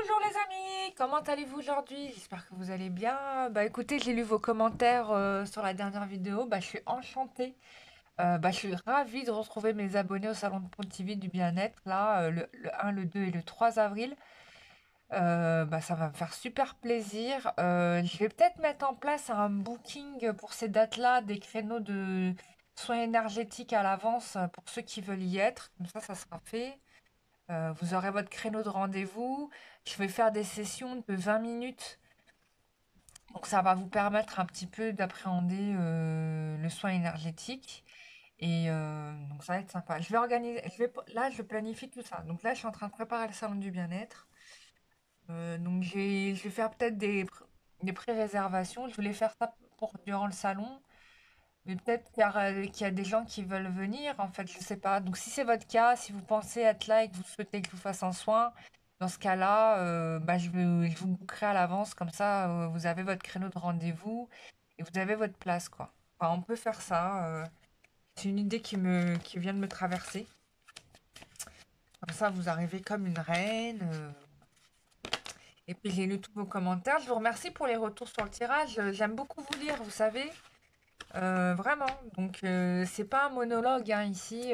Bonjour les amis, comment allez-vous aujourd'hui? J'espère que vous allez bien. Bah écoutez, j'ai lu vos commentaires sur la dernière vidéo. Bah je suis enchantée. Je suis ravie de retrouver mes abonnés au salon de Pontivy du bien-être là, le 1, le 2 et le 3 avril. Bah ça va me faire super plaisir. Je vais peut-être mettre en place un booking pour ces dates-là, des créneaux de soins énergétiques à l'avance pour ceux qui veulent y être. Comme ça sera fait. Vous aurez votre créneau de rendez-vous. Je vais faire des sessions de 20 minutes. Donc ça va vous permettre un petit peu d'appréhender le soin énergétique. Et donc ça va être sympa. Je vais organiser, là je planifie tout ça. Donc là je suis en train de préparer le salon du bien-être. Donc je vais faire peut-être des pré-réservations. Je voulais faire ça pour durant le salon. Mais peut-être qu'il y a des gens qui veulent venir, en fait, je sais pas. Donc si c'est votre cas, si vous pensez être là et que vous souhaitez que je vous fasse un soin, dans ce cas-là, je vous bookerai à l'avance, comme ça vous avez votre créneau de rendez-vous et vous avez votre place, quoi. Enfin, on peut faire ça. C'est une idée qui vient de me traverser. Comme ça, vous arrivez comme une reine. Et puis j'ai lu tous vos commentaires. Je vous remercie pour les retours sur le tirage. J'aime beaucoup vous lire, vous savez. Vraiment. Donc, c'est pas un monologue hein, ici.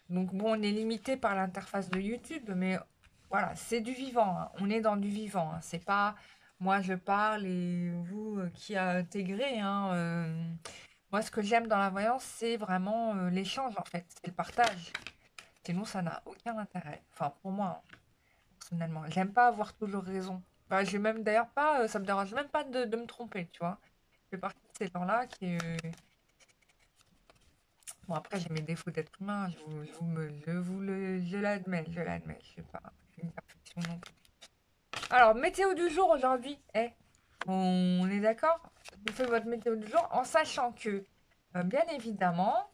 Donc, bon, on est limité par l'interface de YouTube, mais voilà, c'est du vivant. Hein. On est dans du vivant. Hein. C'est pas moi je parle et vous qui intégrez. Hein, moi, ce que j'aime dans la voyance, c'est vraiment l'échange en fait. C'est le partage. Sinon, ça n'a aucun intérêt. Enfin, pour moi, hein, personnellement. J'aime pas avoir toujours raison. Enfin, j'ai même d'ailleurs pas, ça me dérange même pas de me tromper, tu vois. Je fais partie de ces gens-là qui, bon, après, j'ai mes défauts d'être humain, je l'admets, je l'admets. Je suis pas une perfection non plus. Alors, météo du jour aujourd'hui. On est d'accord? Vous faites votre météo du jour en sachant que, bien évidemment,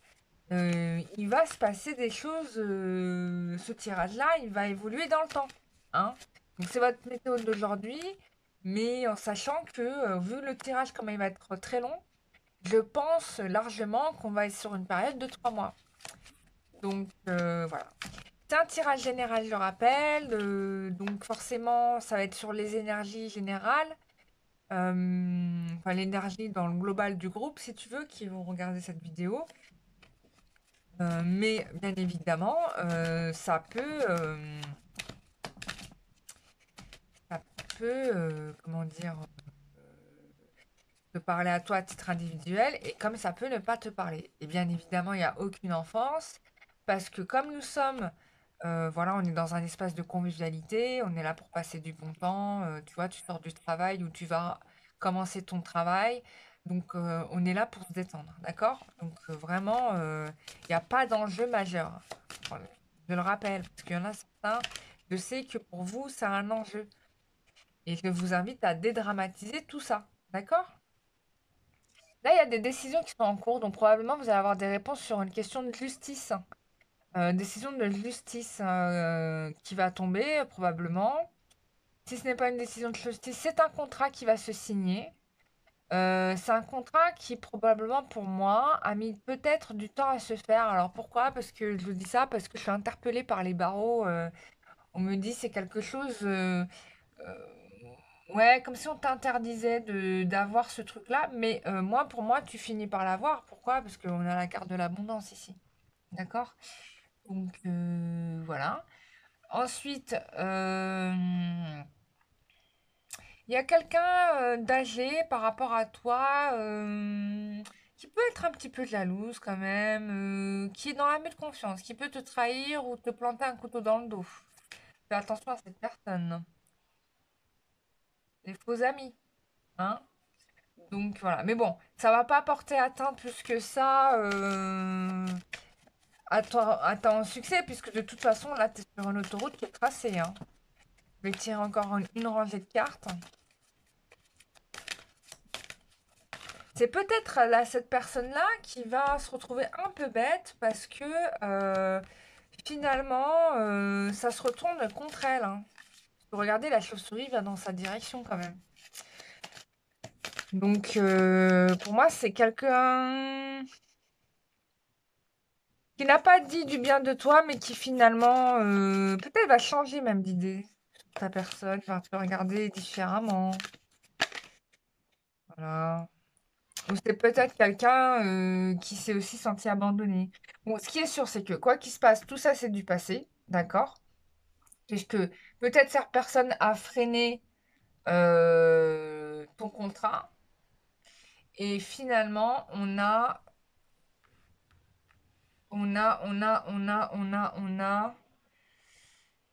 il va se passer des choses. Ce tirage-là, il va évoluer dans le temps. Hein. Donc, c'est votre météo d'aujourd'hui, mais en sachant que, vu le tirage, comme il va être très long, je pense largement qu'on va être sur une période de 3 mois. Donc voilà. C'est un tirage général, je le rappelle. Donc forcément, ça va être sur les énergies générales. Enfin, l'énergie dans le global du groupe, si tu veux, qui vont regarder cette vidéo. Mais bien évidemment, ça peut, comment dire, te parler à toi à titre individuel et comme ça peut ne pas te parler. Et bien évidemment, il n'y a aucune offense parce que comme nous sommes, voilà, on est dans un espace de convivialité, on est là pour passer du bon temps, tu vois, tu sors du travail ou tu vas commencer ton travail. Donc, on est là pour se détendre, d'accord? Donc, vraiment, il n'y a pas d'enjeu majeur. Voilà. Je le rappelle, parce qu'il y en a certains, je sais que pour vous, c'est un enjeu. Et je vous invite à dédramatiser tout ça, d'accord? Là, il y a des décisions qui sont en cours, donc probablement vous allez avoir des réponses sur une question de justice. Décision de justice qui va tomber, probablement. Si ce n'est pas une décision de justice, c'est un contrat qui va se signer. C'est un contrat qui, probablement pour moi, a mis peut-être du temps à se faire. Alors pourquoi? Parce que je vous dis ça, parce que je suis interpellée par les barreaux. On me dit c'est quelque chose. Euh, ouais, comme si on t'interdisait d'avoir ce truc-là. Mais moi, pour moi, tu finis par l'avoir. Pourquoi? Parce qu'on a la carte de l'abondance ici. D'accord? Donc, voilà. Ensuite, il y a quelqu'un d'âgé par rapport à toi qui peut être un petit peu jalouse quand même, qui est dans l'abus de confiance, qui peut te trahir ou te planter un couteau dans le dos. Fais attention à cette personne. Les faux amis, hein? Donc voilà. Mais bon, ça va pas porter atteinte plus que ça à ton succès, puisque de toute façon, là, tu es sur une autoroute qui est tracée. Hein. Je vais tirer encore une rangée de cartes. C'est peut-être là, cette personne-là qui va se retrouver un peu bête parce que finalement, ça se retourne contre elle. Hein. Regardez, la chauve-souris va dans sa direction quand même. Donc, pour moi, c'est quelqu'un qui n'a pas dit du bien de toi, mais qui finalement, peut-être va changer même d'idée. ta personne va te regarder différemment. Voilà. Ou c'est peut-être quelqu'un qui s'est aussi senti abandonné. Bon, ce qui est sûr, c'est que quoi qu'il se passe, tout ça, c'est du passé, d'accord? Puisque peut-être cette personne a freiné ton contrat et finalement, on a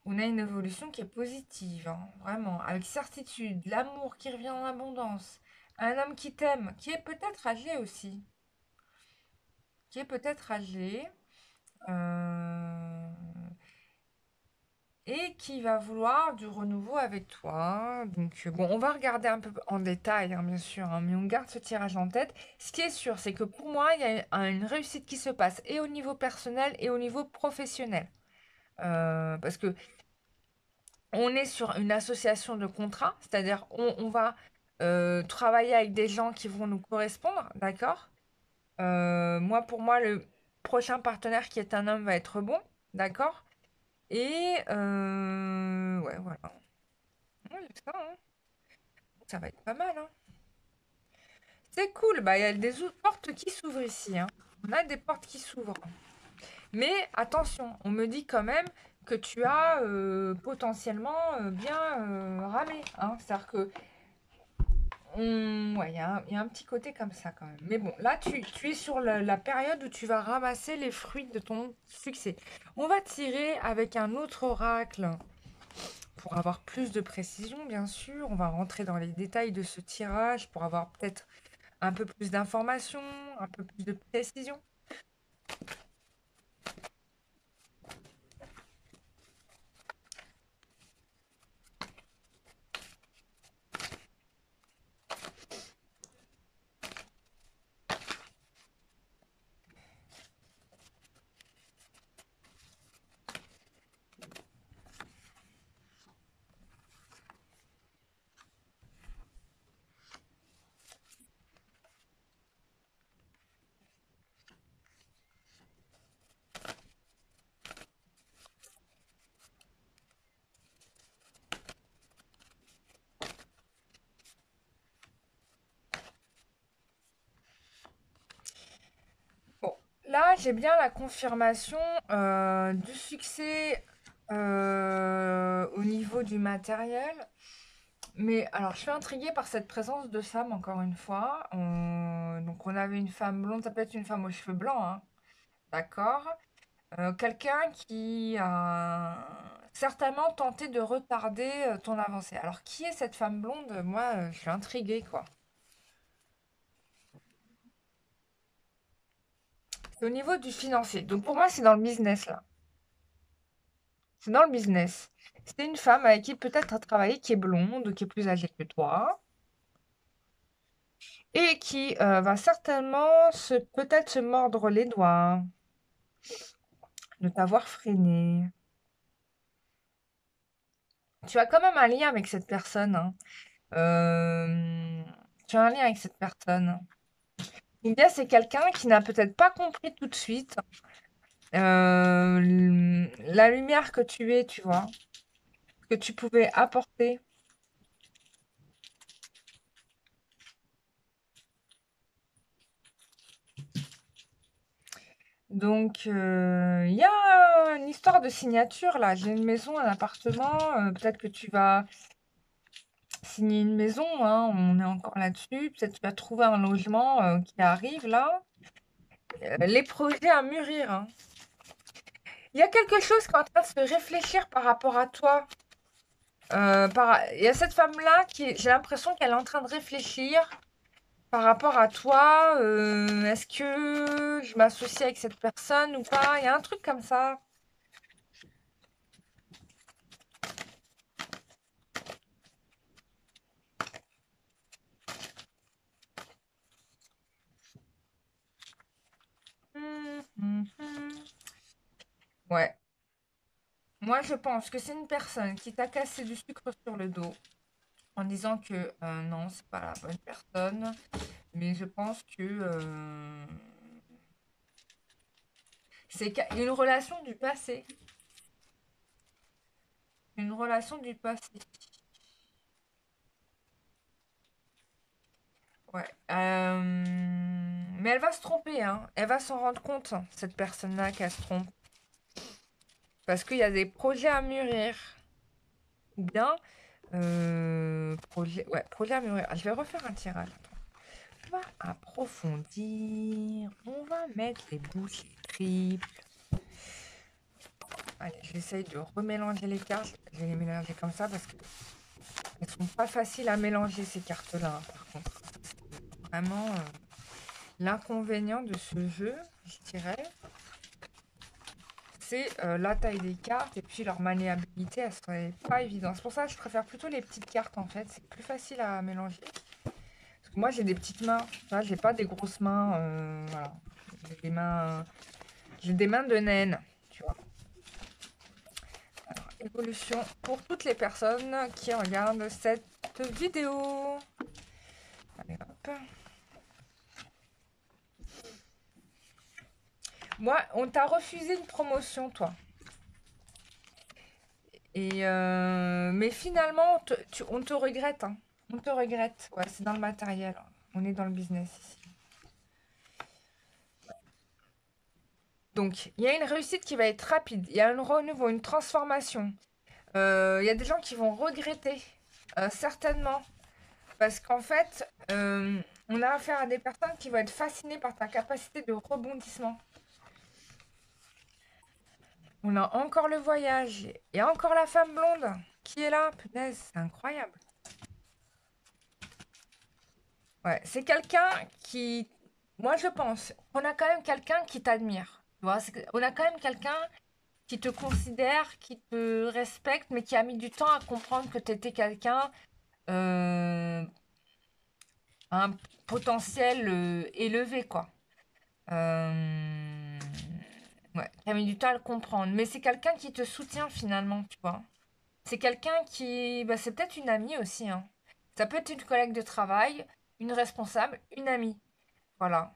une évolution qui est positive, hein, vraiment, avec certitude, l'amour qui revient en abondance, un homme qui t'aime, qui est peut-être âgé aussi, qui est peut-être âgé, euh, et qui va vouloir du renouveau avec toi. Donc, bon, on va regarder un peu en détail, hein, bien sûr, hein, mais on garde ce tirage en tête. Ce qui est sûr, c'est que pour moi, il y a une réussite qui se passe et au niveau personnel et au niveau professionnel. Parce que on est sur une association de contrats, c'est-à-dire on va travailler avec des gens qui vont nous correspondre, d'accord? Pour moi, le prochain partenaire qui est un homme va être bon, d'accord? Et ouais, voilà. Ouais, c'est ça, hein. Ça va être pas mal, hein. C'est cool, bah il y a des portes qui s'ouvrent ici, hein. On a des portes qui s'ouvrent. Mais attention, on me dit quand même que tu as potentiellement bien ramé, hein. C'est-à-dire que ouais, il y a un petit côté comme ça quand même. Mais bon, là, tu es sur la période où tu vas ramasser les fruits de ton succès. On va tirer avec un autre oracle pour avoir plus de précision, bien sûr. On va rentrer dans les détails de ce tirage pour avoir peut-être un peu plus d'informations, un peu plus de précision. Bon, là, j'ai bien la confirmation du succès au niveau du matériel. Mais alors, je suis intriguée par cette présence de femme, encore une fois. Donc, on avait une femme blonde, ça peut être une femme aux cheveux blancs, hein, d'accord? Quelqu'un qui a certainement tenté de retarder ton avancée. Alors, qui est cette femme blonde? Moi, je suis intriguée, quoi. C'est au niveau du financier. Donc, pour moi, c'est dans le business, là. C'est dans le business. C'est une femme avec qui peut-être tu as travaillé, qui est blonde, qui est plus âgée que toi, et qui va certainement peut-être se mordre les doigts de t'avoir freiné. Tu as quand même un lien avec cette personne, hein. Euh, Tu as un lien avec cette personne. Lydia, c'est quelqu'un qui n'a peut-être pas compris tout de suite la lumière que tu es, tu vois, que tu pouvais apporter. Donc, il y a une histoire de signature là. J'ai une maison, un appartement. Peut-être que tu vas signer une maison, hein, on est encore là-dessus. Peut-être que tu vas trouver un logement qui arrive là. Les projets à mûrir, hein. Il y a quelque chose qui est en train de se réfléchir par rapport à toi. Il y a cette femme-là j'ai l'impression qu'elle est en train de réfléchir par rapport à toi. Est-ce que je m'associe avec cette personne ou pas? Il y a un truc comme ça. Ouais. Moi, je pense que c'est une personne qui t'a cassé du sucre sur le dos en disant que non, c'est pas la bonne personne. Mais je pense que c'est une relation du passé. Une relation du passé. Ouais. Mais elle va se tromper, hein. Elle va s'en rendre compte, hein, cette personne-là, qu'elle se trompe. Parce qu'il y a des projets à mûrir. Ou bien, projet à mûrir. Ah, je vais refaire un tirage. On va approfondir. On va mettre les bouchées triples. Allez, j'essaye de remélanger les cartes. Je vais les mélanger comme ça parce qu'elles sont pas faciles à mélanger ces cartes-là, hein, par contre. C'est vraiment l'inconvénient de ce jeu, je dirais. C'est la taille des cartes et puis leur maniabilité, elle serait pas évidente. C'est pour ça que je préfère plutôt les petites cartes en fait. C'est plus facile à mélanger. Parce que moi j'ai des petites mains. Tu vois, j'ai pas des grosses mains. Voilà. J'ai des mains. J'ai des mains de naine. Tu vois. Alors, évolution pour toutes les personnes qui regardent cette vidéo. Allez hop. Moi, on t'a refusé une promotion, toi. Et mais finalement, on te regrette, hein. On te regrette. Ouais, c'est dans le matériel, hein. On est dans le business ici. Donc, il y a une réussite qui va être rapide. Il y a un renouveau, une transformation. Il y a des gens qui vont regretter, certainement. Parce qu'en fait, on a affaire à des personnes qui vont être fascinées par ta capacité de rebondissement. On a encore le voyage. Et encore la femme blonde qui est là. Punaise, c'est incroyable. Ouais, c'est quelqu'un qui, moi je pense, on a quand même quelqu'un qui t'admire. Tu vois, on a quand même quelqu'un qui te considère, qui te respecte, mais qui a mis du temps à comprendre que tu étais quelqu'un à un potentiel élevé, quoi. Euh, ouais, qui a mis du temps à le comprendre. Mais c'est quelqu'un qui te soutient finalement, tu vois. C'est quelqu'un qui, bah, c'est peut-être une amie aussi, hein. Ça peut être une collègue de travail, une responsable, une amie. Voilà.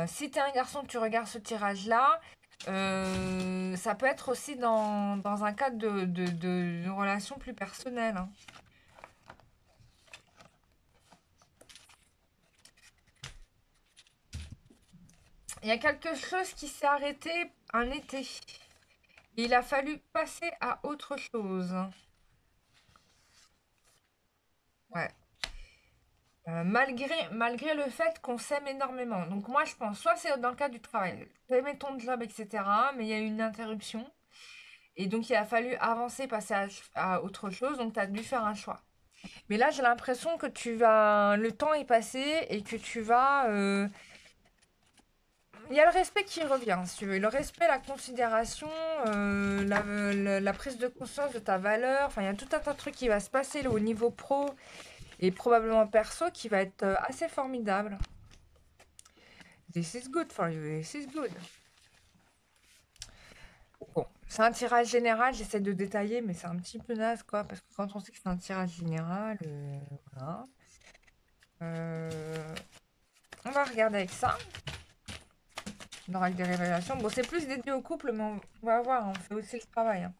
Si t'es un garçon, tu regardes ce tirage-là. Ça peut être aussi dans un cadre de relation plus personnelle, hein. Il y a quelque chose qui s'est arrêté un été. Il a fallu passer à autre chose. Ouais. Malgré le fait qu'on s'aime énormément. Donc moi, je pense, soit c'est dans le cadre du travail. Tu aimais ton job, etc. Mais il y a eu une interruption. Et donc, il a fallu avancer, passer à autre chose. Donc, tu as dû faire un choix. Mais là, j'ai l'impression que tu vas. Le temps est passé et que tu vas. Il y a le respect qui revient, si tu veux. Le respect, la considération, la prise de conscience de ta valeur. Enfin, il y a tout un tas de trucs qui va se passer là, au niveau pro et probablement perso qui va être assez formidable. This is good for you. This is good. Bon, c'est un tirage général. J'essaie de détailler, mais c'est un petit peu naze, quoi. Parce que quand on sait que c'est un tirage général, voilà. Euh, on va regarder avec ça. On aura que des révélations. Bon, c'est plus dédié au couple, mais on va voir. On fait aussi le travail, hein.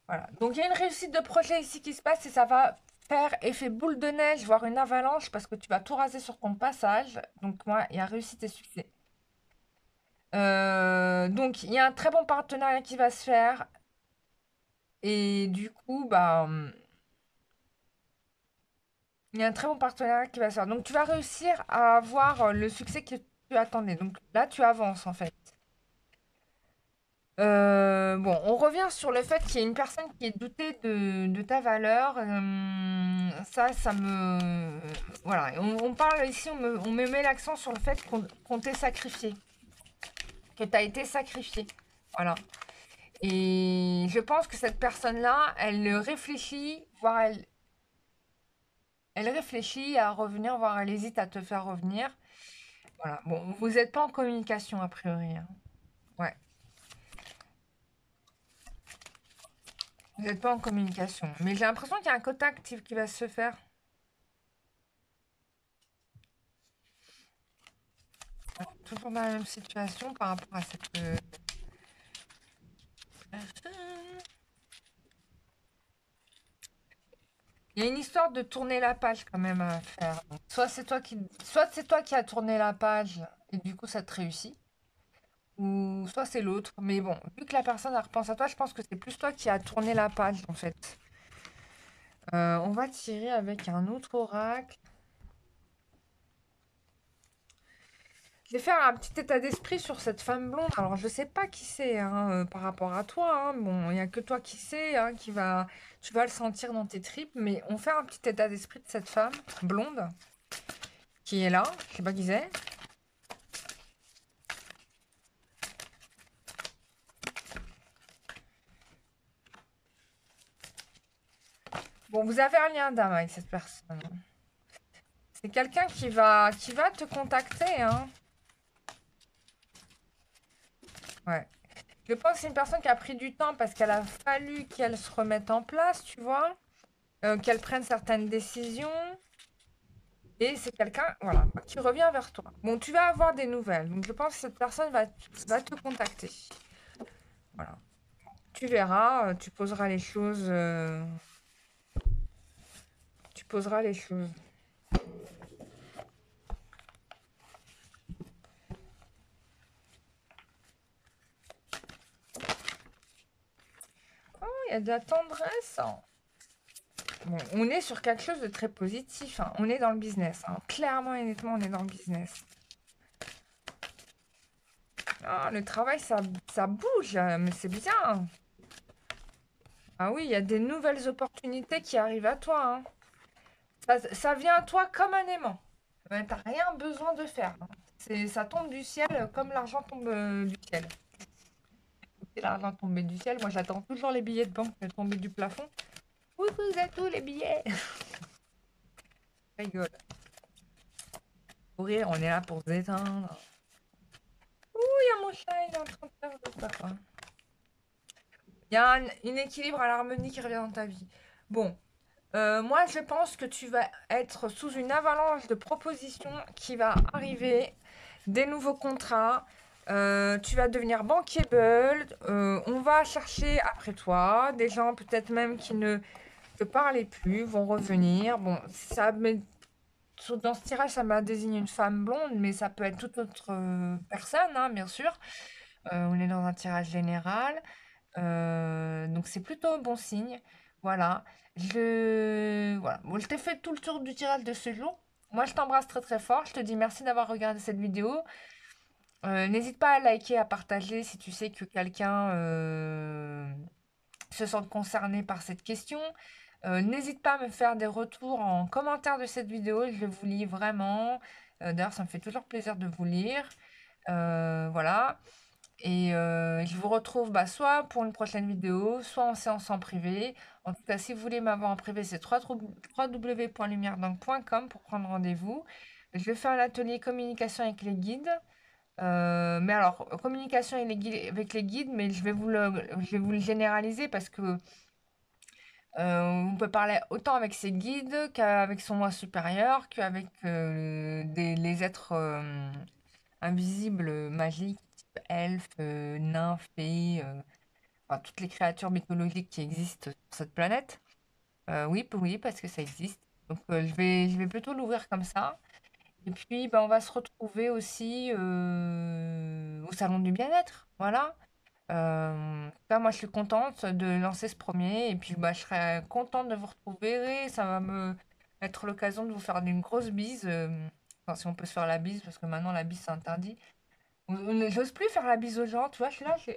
Voilà. Donc, il y a une réussite de projet ici qui se passe et ça va faire effet boule de neige, voire une avalanche, parce que tu vas tout raser sur ton passage. Donc, moi, il y a réussite et succès. Donc, il y a un très bon partenariat qui va se faire. Et du coup, bah, il y a un très bon partenariat qui va se faire. Donc, tu vas réussir à avoir le succès que tu attendais. Donc, là, tu avances, en fait. Bon, on revient sur le fait qu'il y a une personne qui est doutée de ta valeur. Ça me... Voilà, on parle ici, on me met l'accent sur le fait qu'on t'ait sacrifié. Que tu as été sacrifié. Voilà. Et je pense que cette personne-là, elle réfléchit, voire elle réfléchit à revenir, voire elle hésite à te faire revenir. Voilà. Bon, vous n'êtes pas en communication, a priori, hein. Ouais. Vous n'êtes pas en communication. Mais j'ai l'impression qu'il y a un contact qui va se faire. toujours dans la même situation par rapport à cette personne. Il y a une histoire de tourner la page quand même à faire. Donc, soit c'est toi qui as tourné la page et du coup ça te réussit, ou soit c'est l'autre. Mais bon, vu que la personne elle repense à toi, je pense que c'est plus toi qui as tourné la page en fait. On va tirer avec un autre oracle. Je vais faire un petit état d'esprit sur cette femme blonde. Alors, je sais pas qui c'est hein, par rapport à toi. Hein. Bon, il n'y a que toi qui sais, hein, tu vas le sentir dans tes tripes. Mais on fait un petit état d'esprit de cette femme blonde qui est là. Je sais pas qui c'est. Bon, vous avez un lien d'âme avec cette personne. C'est quelqu'un qui va te contacter. Hein. Ouais. Je pense que c'est une personne qui a pris du temps parce qu'elle a fallu qu'elle se remette en place, tu vois. Qu'elle prenne certaines décisions. Et c'est quelqu'un, voilà, qui revient vers toi. Bon, tu vas avoir des nouvelles. Donc, je pense que cette personne va te contacter. Voilà. Tu verras, tu poseras les choses. Tu poseras les choses. Oh, il y a de la tendresse. Hein. Bon, on est sur quelque chose de très positif. Hein. On est dans le business. Hein. Clairement et nettement, on est dans le business. Ah, le travail, ça bouge, mais c'est bien. Ah oui, il y a des nouvelles opportunités qui arrivent à toi. Hein. Ça vient à toi comme un aimant. Ben, t'as rien besoin de faire. Hein. Ça tombe du ciel comme l'argent tombe du ciel. C'est l'argent tombé du ciel. Moi, j'attends toujours les billets de banque tomber du plafond. Où vous êtes tous les billets? Rigole. Pour rire, on est là pour se détendre. Ouh, il y a mon chat, il est en train de faire je sais pas quoi. Il y a un équilibre à l'harmonie qui revient dans ta vie. Bon, moi, je pense que tu vas être sous une avalanche de propositions qui va arriver, des nouveaux contrats. Tu vas devenir bankable. On va chercher après toi. Des gens peut-être même qui ne te parlaient plus vont revenir. Bon, dans ce tirage, ça m'a désigné une femme blonde, mais ça peut être toute autre personne, hein, bien sûr. On est dans un tirage général. Donc c'est plutôt bon signe. Voilà. Voilà. Bon, je t'ai fait tout le tour du tirage de ce jour. Moi, je t'embrasse très très fort. Je te dis merci d'avoir regardé cette vidéo. N'hésite pas à liker, à partager si tu sais que quelqu'un se sent concerné par cette question. N'hésite pas à me faire des retours en commentaire de cette vidéo. Je vous lis vraiment. D'ailleurs, ça me fait toujours plaisir de vous lire. Voilà. Et je vous retrouve soit pour une prochaine vidéo, soit en séance en privé. En tout cas, si vous voulez m'avoir en privé, c'est www.lumieredank.com pour prendre rendez-vous. Je vais faire l'atelier communication avec les guides. Mais alors, communication avec les guides, mais je vais vous le généraliser parce que on peut parler autant avec ses guides qu'avec son moi supérieur, qu'avec les êtres invisibles, magiques, type elfes, nains, fées, enfin, toutes les créatures mythologiques qui existent sur cette planète. Oui, oui, parce que ça existe. Donc je vais plutôt l'ouvrir comme ça. Et puis bah, on va se retrouver aussi au salon du bien-être. Voilà. En tout cas, moi je suis contente de lancer ce premier. Et puis bah, je serai contente de vous retrouver. Et ça va me être l'occasion de vous faire une grosse bise. Enfin, si on peut se faire la bise, parce que maintenant la bise c'est interdit. J'ose plus faire la bise aux gens, tu vois, je suis là, je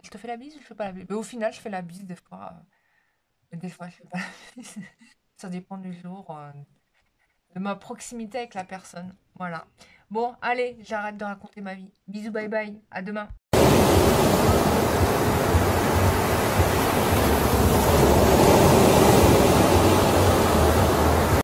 te fais la bise ou je fais pas la bise? Mais au final, je fais la bise des fois. Des fois, je fais pas la bise. Ça dépend du jour, de ma proximité avec la personne. Voilà. Bon, allez, j'arrête de raconter ma vie. Bisous, bye bye, à demain.